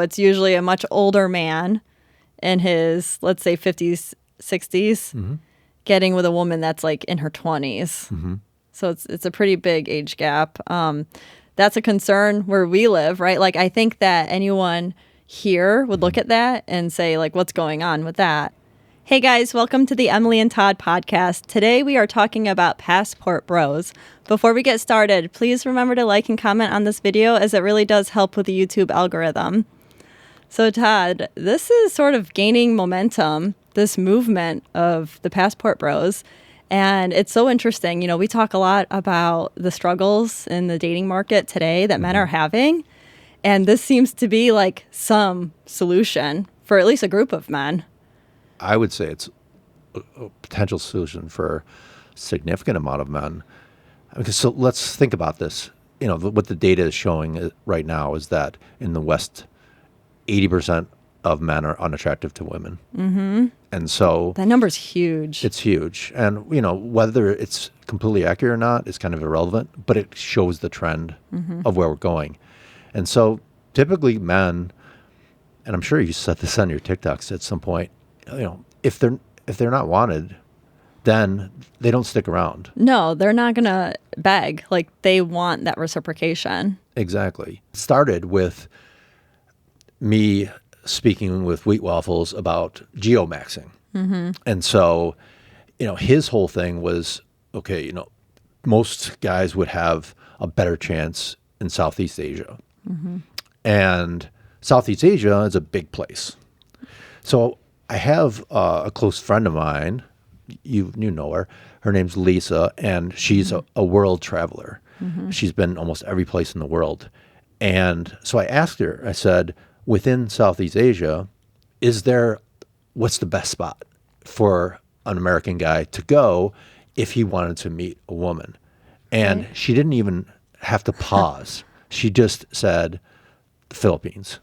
It's usually a much older man in his, let's say, 50s, 60s, getting with a woman that's like in her 20s. So it's a pretty big age gap. That's a concern where we live, right? Like, I think that anyone here would look at that and say, like, what's going on with that? Hey guys, welcome to the Emily and Todd Podcast. Today we are talking about passport bros. Before we get started, please remember to like and comment on this video, as it really does help with the YouTube algorithm. So Todd, this is sort of gaining momentum, this movement of the passport bros. And it's so interesting. You know, we talk a lot about the struggles in the dating market today that men are having. And this seems to be like some solution for at least a group of men. I would say it's a potential solution for a significant amount of men. Okay, so let's think about this. You know, what the data is showing right now is that in the West, 80% of men are unattractive to women. And so that number's huge. It's huge. And, you know, whether it's completely accurate or not is kind of irrelevant, but it shows the trend of where we're going. And so typically men, and I'm sure you said this on your TikToks at some point, you know, if they're not wanted, then they don't stick around. No, they're not going to beg. Like, they want that reciprocation. Exactly. It started with me speaking with Wheat Waffles about geomaxing. And so, you know, his whole thing was, okay, you know, most guys would have a better chance in Southeast Asia. And Southeast Asia is a big place. So I have a close friend of mine, you know her. Her name's Lisa, and she's a world traveler. She's been almost every place in the world. And so I asked her, I said, within Southeast Asia, what's the best spot for an American guy to go if he wanted to meet a woman? And she didn't even have to pause. She just said, the Philippines.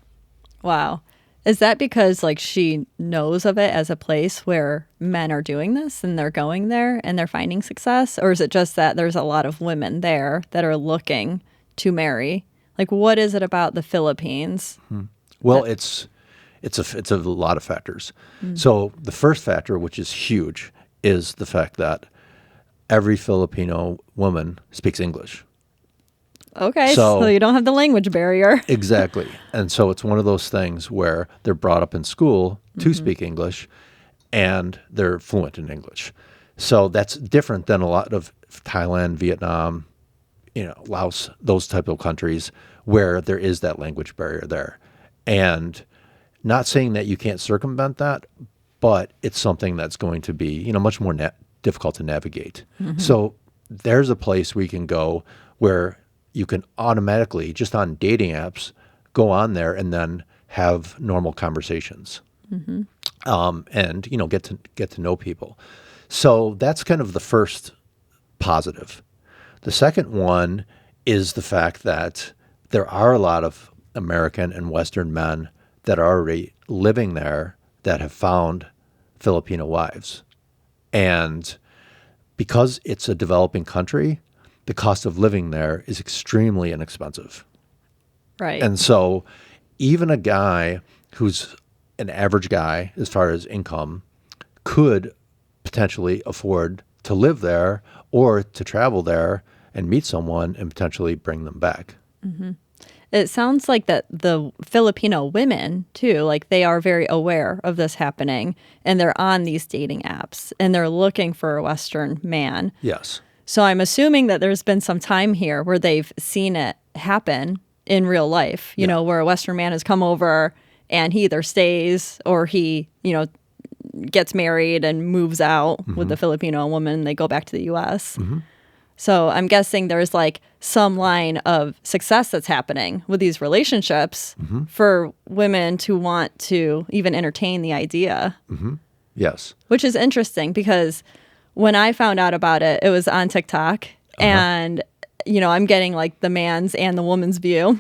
Wow. Is that because, like, she knows of it as a place where men are doing this and they're going there and they're finding success? Or is it just that there's a lot of women there that are looking to marry? Like, what is it about the Philippines? Well, it's a lot of factors. So the first factor, which is huge, is the fact that every Filipino woman speaks English. Okay, so you don't have the language barrier. Exactly. And so it's one of those things where they're brought up in school to speak English, and they're fluent in English. So that's different than a lot of Thailand, Vietnam, you know, Laos, those type of countries where there is that language barrier there. And not saying that you can't circumvent that, but it's something that's going to be, you know, much more difficult to navigate. So there's a place where you can go where you can automatically, just on dating apps, go on there and then have normal conversations, and, you know, get to know people. So that's kind of the first positive. The second one is the fact that there are a lot of American and Western men that are already living there that have found Filipino wives. And because it's a developing country, the cost of living there is extremely inexpensive. Right. And so even a guy who's an average guy as far as income could potentially afford to live there or to travel there and meet someone and potentially bring them back. It sounds like that the Filipino women, too, like, they are very aware of this happening, and they're on these dating apps, and they're looking for a Western man. Yes. So I'm assuming that there's been some time here where they've seen it happen in real life, you know, where a Western man has come over and he either stays or he, you know, gets married and moves out with the Filipino woman. They go back to the U.S. So I'm guessing there's like some line of success that's happening with these relationships for women to want to even entertain the idea. Yes. Which is interesting because when I found out about it, it was on TikTok. And, you know, I'm getting like the man's and the woman's view.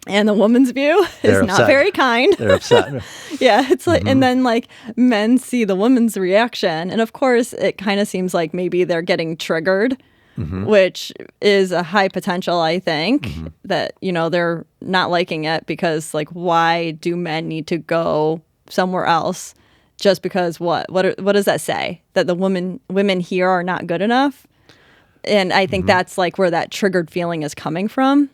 And the woman's view is not very kind. They're upset. Yeah, it's like, and then like men see the woman's reaction. And of course, it kind of seems like maybe they're getting triggered which is a high potential, I think, that, they're not liking it because, like, why do men need to go somewhere else just because what does that say? That the women here are not good enough? And I think that's, like, where that triggered feeling is coming from.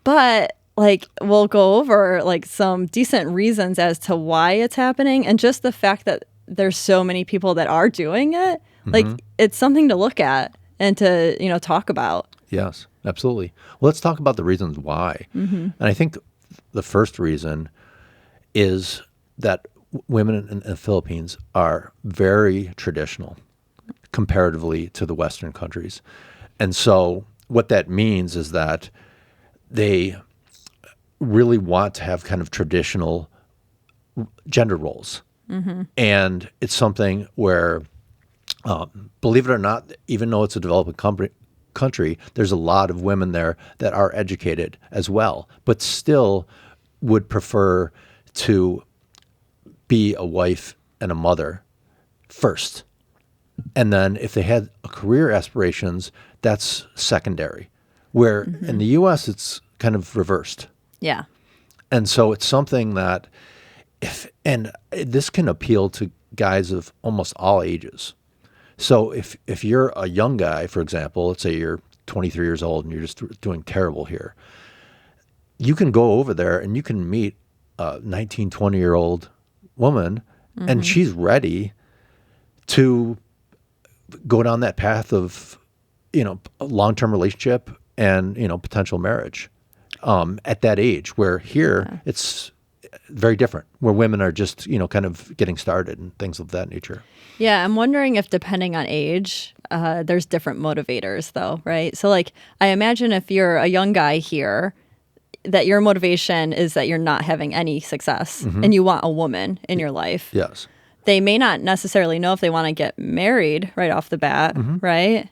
But, like, we'll go over, like, some decent reasons as to why it's happening, and just the fact that there's so many people that are doing it, like, it's something to look at and to, talk about. Yes, absolutely. Well, let's talk about the reasons why. And I think the first reason is that women in the Philippines are very traditional comparatively to the Western countries. And so what that means is that they really want to have kind of traditional gender roles. And it's something where, believe it or not, even though it's a developing country, there's a lot of women there that are educated as well, but still would prefer to be a wife and a mother first. And then if they had career aspirations, that's secondary. Where in the U.S., it's kind of reversed. Yeah. And so it's something that and this can appeal to guys of almost all ages. So if you're a young guy, for example, let's say you're 23 years old and you're just doing terrible here, you can go over there and you can meet a 19, 20-year-old woman, and she's ready to go down that path of, a long-term relationship and, potential marriage at that age, where here it's very different, where women are just, kind of getting started and things of that nature. Yeah, I'm wondering if depending on age, there's different motivators though, right? So like, I imagine if you're a young guy here, that your motivation is that you're not having any success and you want a woman in your life. Yes. They may not necessarily know if they want to get married right off the bat, right?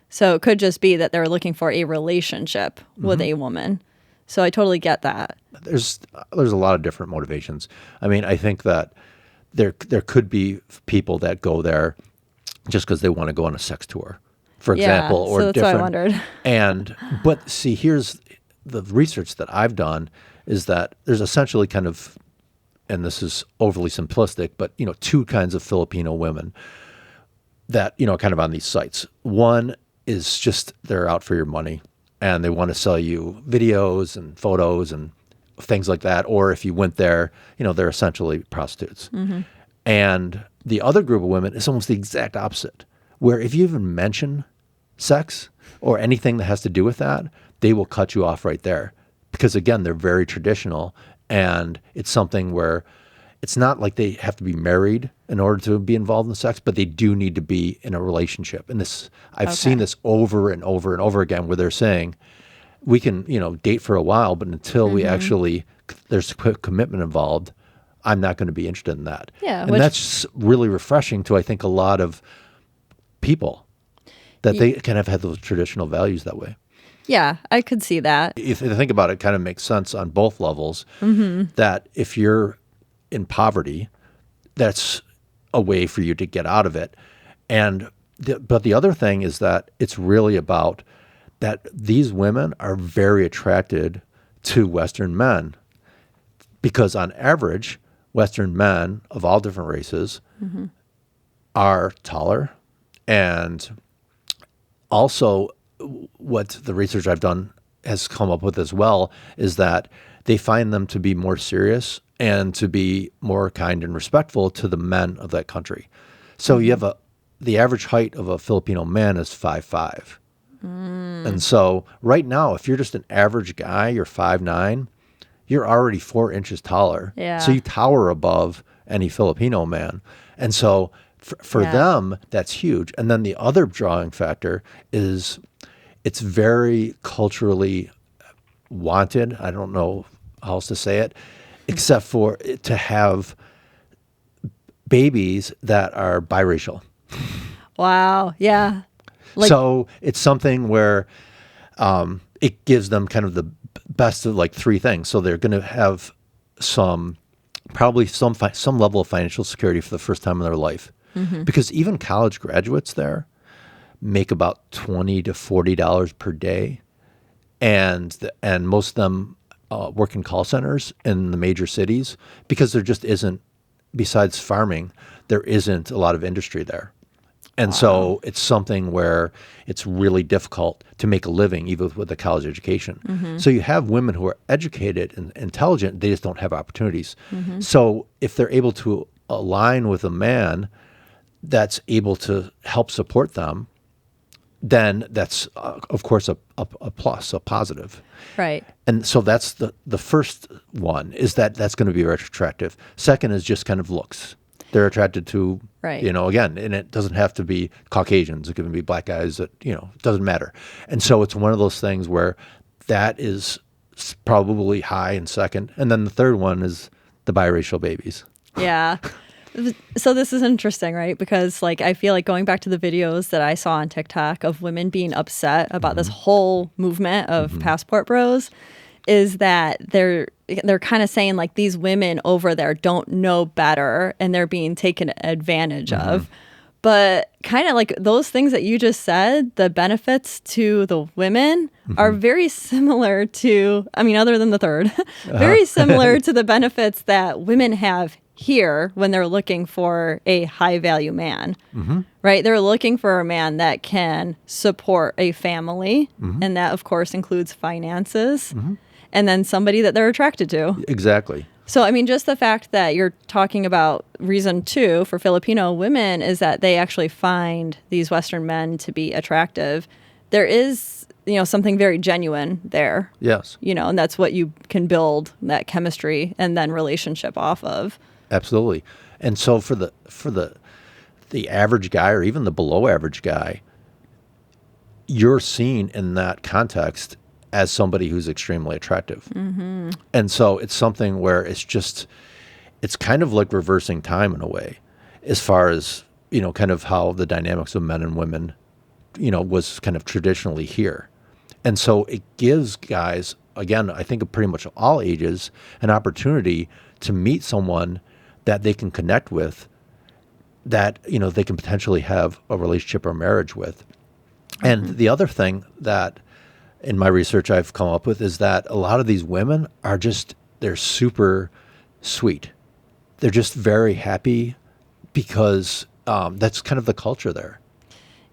So it could just be that they're looking for a relationship with a woman. So I totally get that. There's a lot of different motivations. I mean, I think that there could be people that go there just because they want to go on a sex tour, for example, or so that's different. what I wondered. But see, here's the research that I've done is that there's essentially kind of, and this is overly simplistic, but two kinds of Filipino women that kind of on these sites. One is just they're out for your money and they want to sell you videos and photos and things like that. Or if you went there, they're essentially prostitutes. And the other group of women is almost the exact opposite, where if you even mention sex or anything that has to do with that, they will cut you off right there. Because again, they're very traditional, and it's something where it's not like they have to be married in order to be involved in sex, but they do need to be in a relationship. And this, I've seen this over and over and over again, where they're saying, we can, date for a while, but until we actually, there's commitment involved, I'm not going to be interested in that. Yeah, and that's really refreshing to, I think, a lot of people, that they kind of have those traditional values that way. Yeah, I could see that. If you think about it, it kind of makes sense on both levels, that if you're in poverty, that's a way for you to get out of it. But the other thing is that it's really about that these women are very attracted to Western men, because on average, Western men of all different races are taller. And also what the research I've done has come up with as well is that they find them to be more serious and to be more kind and respectful to the men of that country. So you have the average height of a Filipino man is 5'5". And so right now, if you're just an average guy, you're 5'9", you're already 4 inches taller. Yeah. So you tower above any Filipino man. And so for them, that's huge. And then the other drawing factor is it's very culturally wanted. I don't know how else to say it, except for to have babies that are biracial. Wow. Yeah. So it's something where it gives them kind of the best of like three things. So they're going to have probably some level of financial security for the first time in their life. Because even college graduates there, make about $20 to $40 per day, and most of them work in call centers in the major cities because there just isn't, besides farming, there isn't a lot of industry there. And so it's something where it's really difficult to make a living, even with a college education. So you have women who are educated and intelligent, they just don't have opportunities. So if they're able to align with a man that's able to help support them, then that's, of course, a plus, a positive. Right. And so that's the first one, is that's going to be very attractive. Second is just kind of looks. They're attracted to, right. Again, and it doesn't have to be Caucasians. It can be black guys that, it doesn't matter. And so it's one of those things where that is probably high in second. And then the third one is the biracial babies. Yeah. So this is interesting, right? Because I feel like going back to the videos that I saw on TikTok of women being upset about this whole movement of passport bros, is that they're kind of saying these women over there don't know better and they're being taken advantage of. But kind of those things that you just said, the benefits to the women are very similar to, other than the third, very similar to the benefits that women have here when they're looking for a high value man, right? They're looking for a man that can support a family. And that, of course, includes finances. And then somebody that they're attracted to. Exactly. So, just the fact that you're talking about reason 2 for Filipino women is that they actually find these Western men to be attractive. There is, something very genuine there. Yes. And that's what you can build that chemistry and then relationship off of. Absolutely. And so for the average guy or even the below average guy, you're seen in that context as somebody who's extremely attractive. And so it's something where it's kind of like reversing time in a way, as far as, kind of how the dynamics of men and women, was kind of traditionally here. And so it gives guys, again, I think of pretty much all ages, an opportunity to meet someone that they can connect with, that, they can potentially have a relationship or marriage with. And the other thing that in my research I've come up with is that a lot of these women are they're super sweet. They're just very happy because that's kind of the culture there.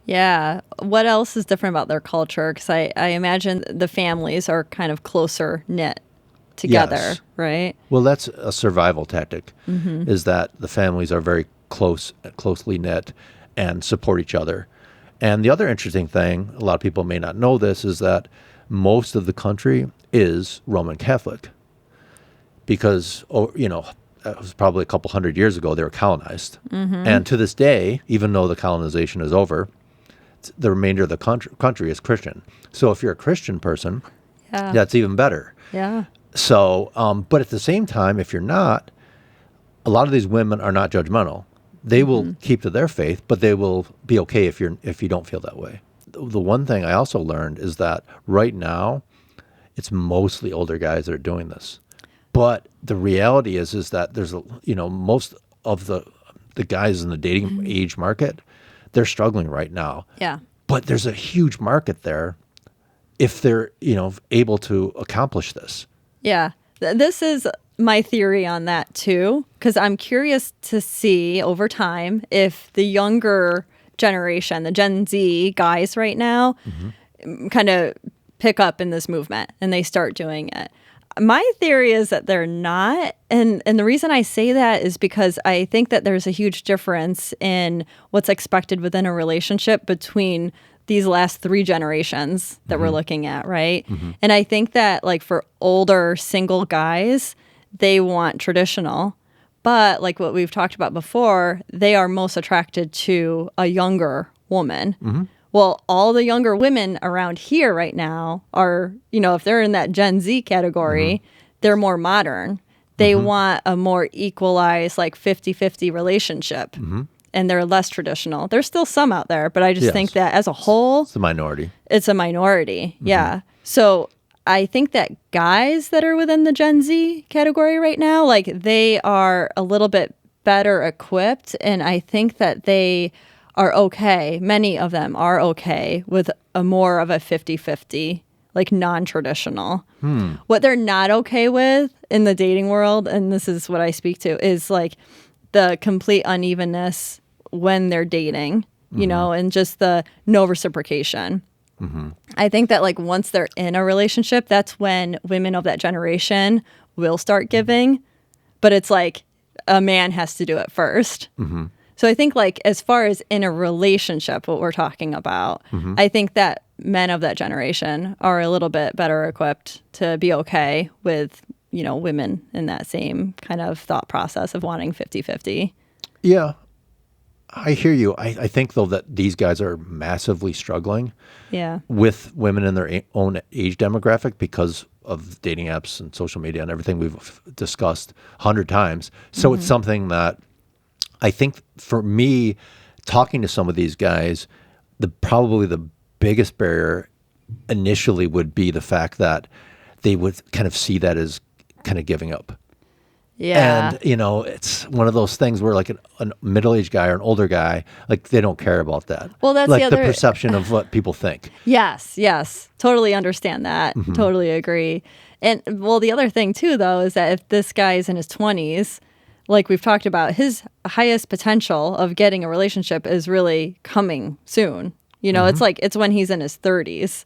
Yeah. What else is different about their culture? Because I imagine the families are kind of closer knit together, Yes. right? Well, that's a survival tactic, is that the families are very closely knit and support each other. And the other interesting thing, a lot of people may not know this, is that most of the country is Roman Catholic because, it was probably a couple hundred years ago, they were colonized. And to this day, even though the colonization is over, the remainder of the country is Christian. So if you're a Christian person, that's even better. Yeah. So, but at the same time, if you're not, a lot of these women are not judgmental. They will keep to their faith, but they will be okay if you don't feel that way. The one thing I also learned is that right now, it's mostly older guys that are doing this. But the reality is that there's most of the guys in the dating age market, they're struggling right now. Yeah. But there's a huge market there if they're able to accomplish this. Yeah. This is my theory on that too, because I'm curious to see over time if the younger generation, the Gen Z guys right now, kind of pick up in this movement and they start doing it. My theory is that they're not. And the reason I say that is because I think that there's a huge difference in what's expected within a relationship between these last 3 generations that we're looking at, right? And I think that for older single guys, they want traditional, but like what we've talked about before, they are most attracted to a younger woman. Well, all the younger women around here right now are, if they're in that Gen Z category, they're more modern. They want a more equalized, 50-50 relationship. And they're less traditional. There's still some out there, but I just think that as a whole, it's a minority. It's a minority. Yeah. So I think that guys that are within the Gen Z category right now, they are a little bit better equipped. And I think that they are okay. Many of them are okay with a more of a 50-50, like non-traditional. What they're not okay with in the dating world, and this is what I speak to, is like the complete unevenness when they're dating, you know, and just the no reciprocation. I think that like once they're in a relationship, that's when women of that generation will start giving, but it's like a man has to do it first. So I think like as far as in a relationship, what we're talking about, I think that men of that generation are a little bit better equipped to be okay with, you know, women in that same kind of thought process of wanting 50-50. Yeah, I hear you. I think, though, that these guys are massively struggling with women in their own age demographic because of dating apps and social media and everything we've discussed 100 times. So it's something that I think for me, talking to some of these guys, probably the biggest barrier initially would be the fact that they would kind of see that as kind of giving up. Yeah. And, you know, it's one of those things where like a middle-aged guy or an older guy, like they don't care about that. Well, that's like the other perception of what people think. Yes. Totally understand that. Totally agree. And well, the other thing too, though, is that if this guy is in his 20s, like we've talked about, his highest potential of getting a relationship is really coming soon. You know, it's like, it's when he's in his 30s.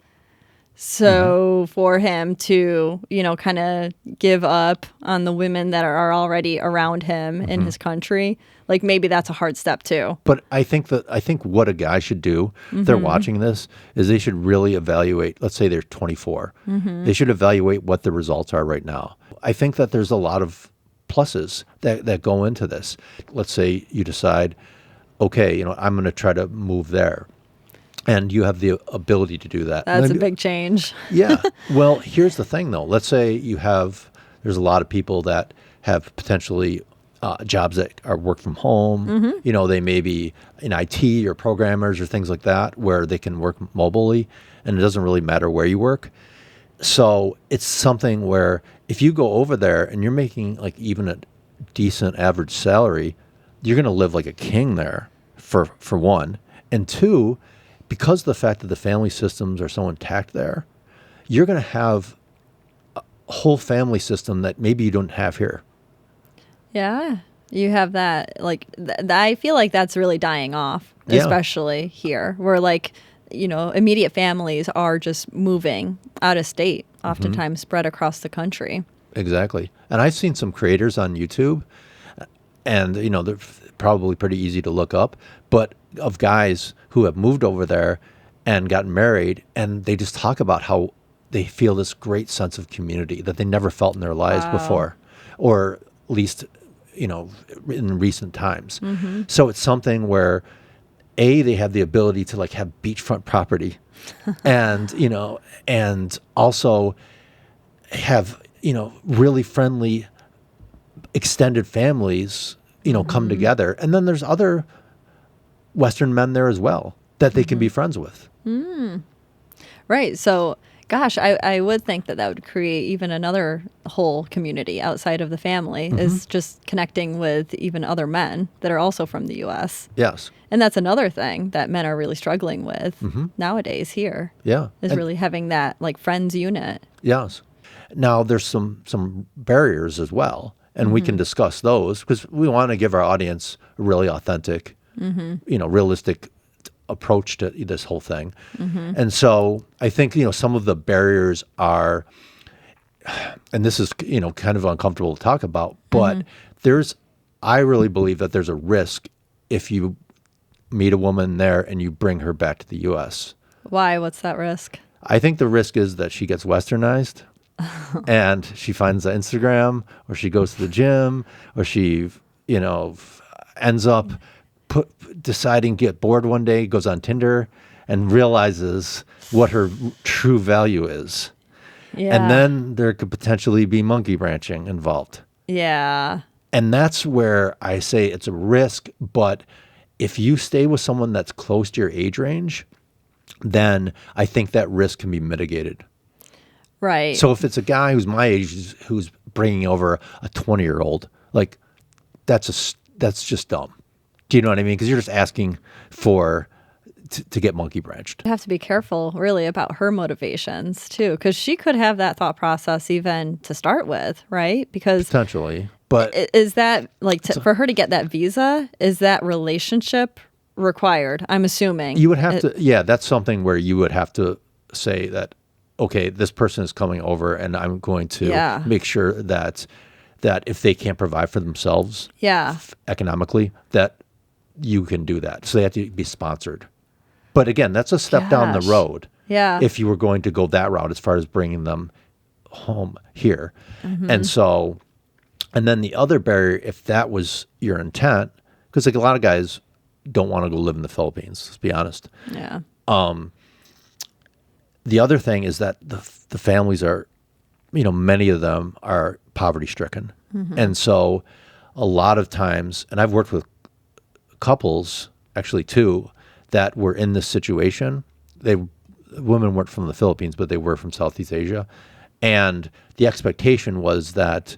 So for him to, you know, kind of give up on the women that are already around him in his country, like maybe that's a hard step too. But I think what a guy should do, if they're watching this, is they should really evaluate, let's say they're 24. They should evaluate what the results are right now. I think that there's a lot of pluses that go into this. Let's say you decide, okay, you know, I'm going to try to move there. And you have the ability to do that. That's a big change. Yeah. Well, here's the thing, though. Let's say there's a lot of people that have potentially jobs that are work from home. You know, they may be in IT or programmers or things like that where they can work mobily, and it doesn't really matter where you work. So it's something where if you go over there and you're making like even a decent average salary, you're going to live like a king there for one. And two, because of the fact that the family systems are so intact there, you're going to have a whole family system that maybe you don't have here. Yeah, you have that. Like, I feel like that's really dying off, especially here, where like, you know, immediate families are just moving out of state, oftentimes spread across the country. Exactly. And I've seen some creators on YouTube, and, you know, they're probably pretty easy to look up, but of guys who have moved over there and gotten married, and they just talk about how they feel this great sense of community that they never felt in their lives before, or at least, you know, in recent times. So it's something where, they have the ability to like have beachfront property and, you know, and also have, you know, really friendly extended families, you know, come together. And then there's other Western men there as well that they can be friends with. Right. So, gosh, I would think that would create even another whole community outside of the family, is just connecting with even other men that are also from the U.S. Yes. And that's another thing that men are really struggling with nowadays here. Yeah. Is really having that like friends unit. Yes. Now there's some barriers as well, and we can discuss those because we want to give our audience a really authentic, you know, realistic approach to this whole thing. And so I think, you know, some of the barriers are, and this is, you know, kind of uncomfortable to talk about, but I really believe that there's a risk if you meet a woman there and you bring her back to the U.S. Why? What's that risk? I think the risk is that she gets westernized and she finds the Instagram, or she goes to the gym, or she, you know, ends up deciding to get bored one day, goes on Tinder and realizes what her true value is. Yeah. And then there could potentially be monkey branching involved. Yeah. And that's where I say it's a risk, but if you stay with someone that's close to your age range, then I think that risk can be mitigated. Right. So if it's a guy who's my age who's bringing over a 20-year-old, like that's just dumb. Do you know what I mean? Because you're just asking to get monkey branched. You have to be careful, really, about her motivations, too, because she could have that thought process even to start with, right? Because potentially. But is that, like, for her to get that visa, is that relationship required? I'm assuming. You would have to, yeah, that's something where you would have to say that, okay, this person is coming over and I'm going to make sure that if they can't provide for themselves economically, that you can do that. So they have to be sponsored. But again, that's a step down the road. Yeah. If you were going to go that route as far as bringing them home here. Mm-hmm. And then the other barrier, if that was your intent, because like a lot of guys don't want to go live in the Philippines, let's be honest. Yeah. The other thing is that the families are, many of them are poverty stricken. Mm-hmm. And so a lot of times, and I've worked with couples, actually too, that were in this situation. Women weren't from the Philippines, but they were from Southeast Asia. And the expectation was that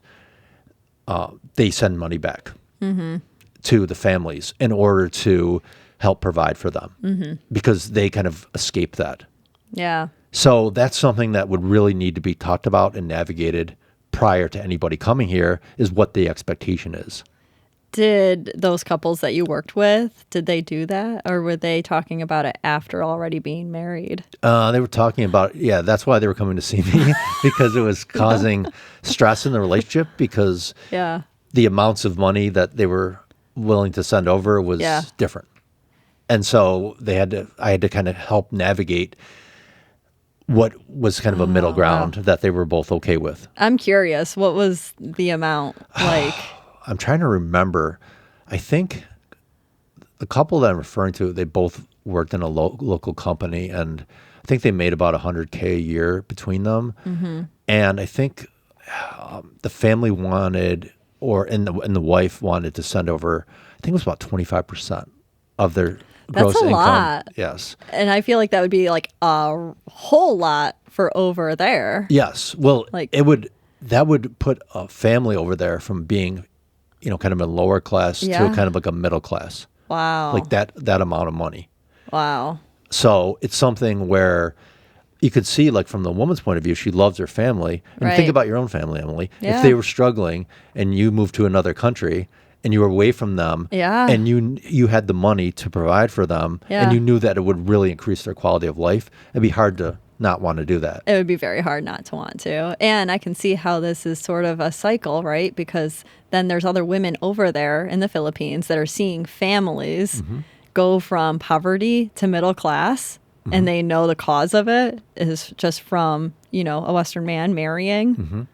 they send money back to the families in order to help provide for them because they kind of escaped that. Yeah. So that's something that would really need to be talked about and navigated prior to anybody coming here, is what the expectation is. Did those couples that you worked with, did they do that? Or were they talking about it after already being married? They were talking about, that's why they were coming to see me, because it was causing stress in the relationship, because the amounts of money that they were willing to send over was different. And so I had to kind of help navigate what was kind of a middle ground that they were both okay with. I'm curious, what was the amount like? I'm trying to remember. I think the couple that I'm referring to, they both worked in a local company, and I think they made about $100K a year between them. Mm-hmm. And I think the family wanted, and the wife wanted to send over, I think it was about 25% of their gross income. That's a lot. Yes. And I feel like that would be like a whole lot for over there. Yes. Well, that would put a family over there from being, kind of a lower class to kind of like a middle class. Wow. Like that amount of money. Wow. So it's something where you could see, like, from the woman's point of view, she loves her family. And think about your own family, Emily. Yeah. If they were struggling and you moved to another country and you were away from them and you had the money to provide for them and you knew that it would really increase their quality of life, it'd be hard to not want to do that. It would be very hard not to want to. And I can see how this is sort of a cycle, right? Because then there's other women over there in the Philippines that are seeing families go from poverty to middle class, and they know the cause of it is just from, a Western man marrying.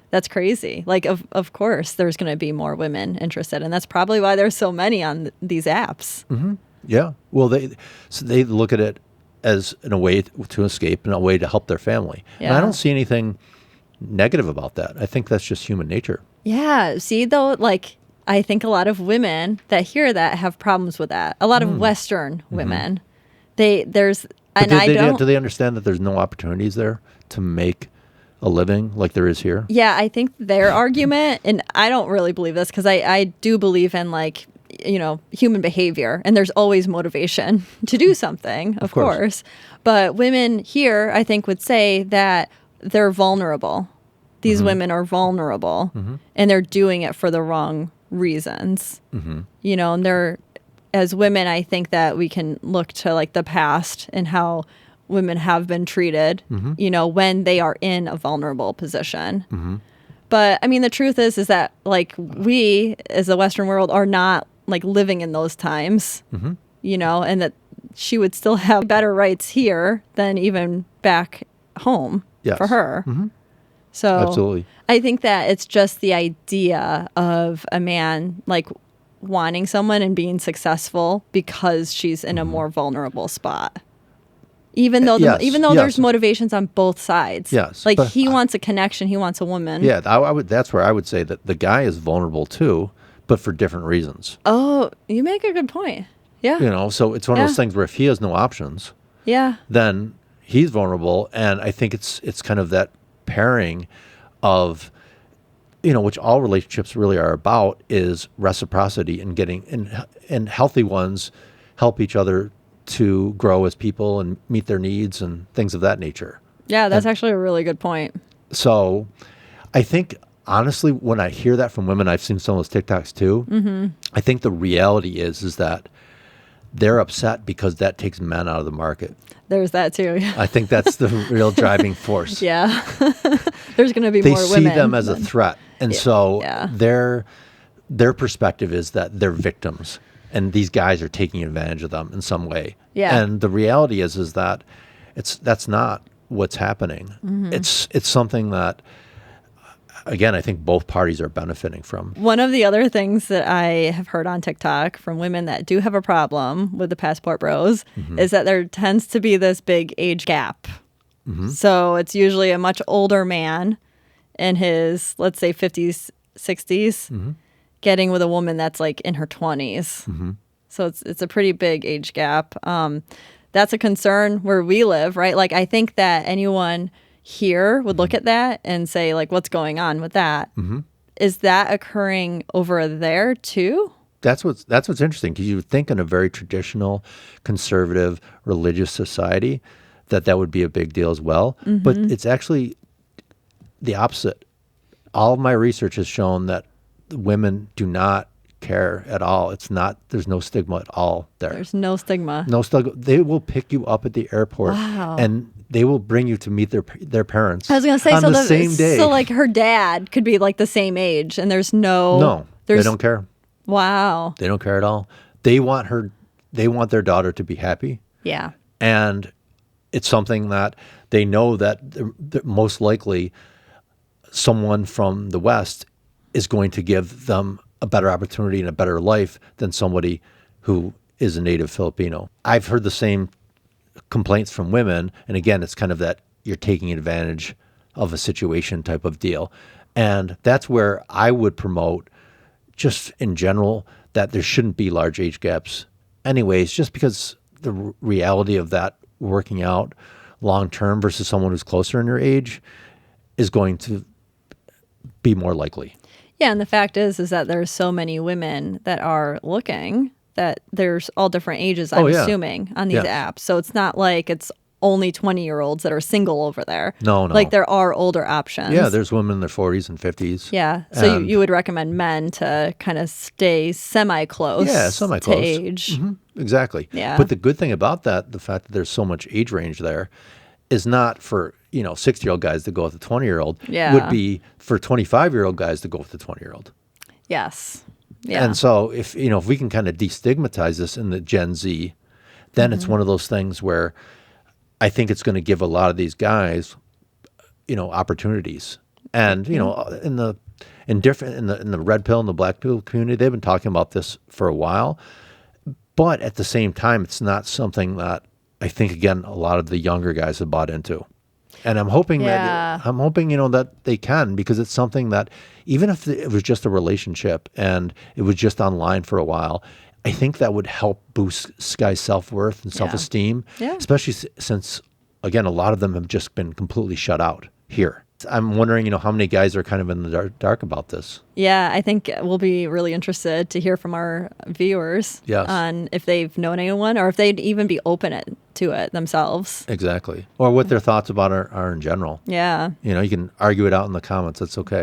That's crazy. Like, of course, there's going to be more women interested, and that's probably why there's so many on these apps. Yeah. Well, they look at it as a way to escape and a way to help their family. Yeah. And I don't see anything negative about that. I think that's just human nature. Yeah. See, though, like, I think a lot of women that hear that have problems with that. A lot of Western women. Do they understand that there's no opportunities there to make a living like there is here? Yeah, I think their argument, and I don't really believe this because I do believe in, like, human behavior, and there's always motivation to do something, of course. But women here, I think, would say that they're vulnerable. These women are vulnerable, and they're doing it for the wrong reasons. And as women, I think that we can look to, like, the past and how women have been treated, when they are in a vulnerable position. But I mean, the truth is that, like, we as the Western world are not, like, living in those times, and that she would still have better rights here than even back home for her. So absolutely. I think that it's just the idea of a man, like, wanting someone and being successful because she's in a more vulnerable spot. Even though there's motivations on both sides. Yes. Like, he wants a connection, he wants a woman. Yeah, that's where I would say that the guy is vulnerable too, but for different reasons. Oh, you make a good point. Yeah. So it's one of those things where if he has no options, then he's vulnerable. And I think it's kind of that pairing of which all relationships really are about, is reciprocity and and healthy ones help each other to grow as people and meet their needs and things of that nature. Yeah, that's actually a really good point. So I think, honestly, when I hear that from women, I've seen some of those TikToks too. I think the reality is that they're upset because that takes men out of the market. There's that too. I think that's the real driving force. Yeah. There's going to be more women. They see them as a threat. And so their perspective is that they're victims and these guys are taking advantage of them in some way. Yeah. And the reality is that that's not what's happening. It's something that, again, I think both parties are benefiting from. One of the other things that I have heard on TikTok from women that do have a problem with the passport bros is that there tends to be this big age gap. So it's usually a much older man in his, let's say, 50s, 60s, getting with a woman that's like in her 20s. So it's a pretty big age gap. That's a concern where we live, right? Like, I think that anyone here would look at that and say, like, what's going on with that? Is that occurring over there too? That's what's interesting, because you would think in a very traditional, conservative, religious society that would be a big deal as well. But it's actually the opposite. All of my research has shown that women do not care at all. There's no stigma at all there. There's no stigma. No stigma. They will pick you up at the airport. Wow. And they will bring you to meet their parents. I was going to say, on the same day. So like her dad could be like the same age, and there's no. They don't care. Wow. They don't care at all. They want their daughter to be happy. Yeah. And it's something that they know that most likely someone from the West is going to give them a better opportunity and a better life than somebody who is a native Filipino. I've heard the same complaints from women. And again, it's kind of that you're taking advantage of a situation type of deal. And that's where I would promote, just in general, that there shouldn't be large age gaps anyways, just because the reality of that working out long term versus someone who's closer in your age is going to be more likely. Yeah, and the fact is that there's so many women that are looking, that there's all different ages, I'm assuming, on these apps. So it's not like it's only 20-year-olds that are single over there. No. Like, there are older options. Yeah, there's women in their 40s and 50s. Yeah, so you would recommend men to kind of stay semi-close to age. Exactly. Yeah. But the good thing about that, the fact that there's so much age range there, is not for 60-year-old guys to go with a 20-year-old. Yeah. Would be for 25-year-old guys to go with a 20-year-old. Yes. Yeah. And so if we can kind of destigmatize this in the Gen Z, then it's one of those things where I think it's going to give a lot of these guys, opportunities. And in the red pill and the black pill community, they've been talking about this for a while. But at the same time, it's not something that I think, again, a lot of the younger guys have bought into. And I'm hoping that they can, because it's something that even if it was just a relationship and it was just online for a while, I think that would help boost guys' self-worth and self-esteem, especially since, again, a lot of them have just been completely shut out here. I'm wondering, how many guys are kind of in the dark about this? Yeah, I think we'll be really interested to hear from our viewers on if they've known anyone or if they'd even be open to it themselves. Exactly. Or what their thoughts about are in general. Yeah. You can argue it out in the comments. That's okay.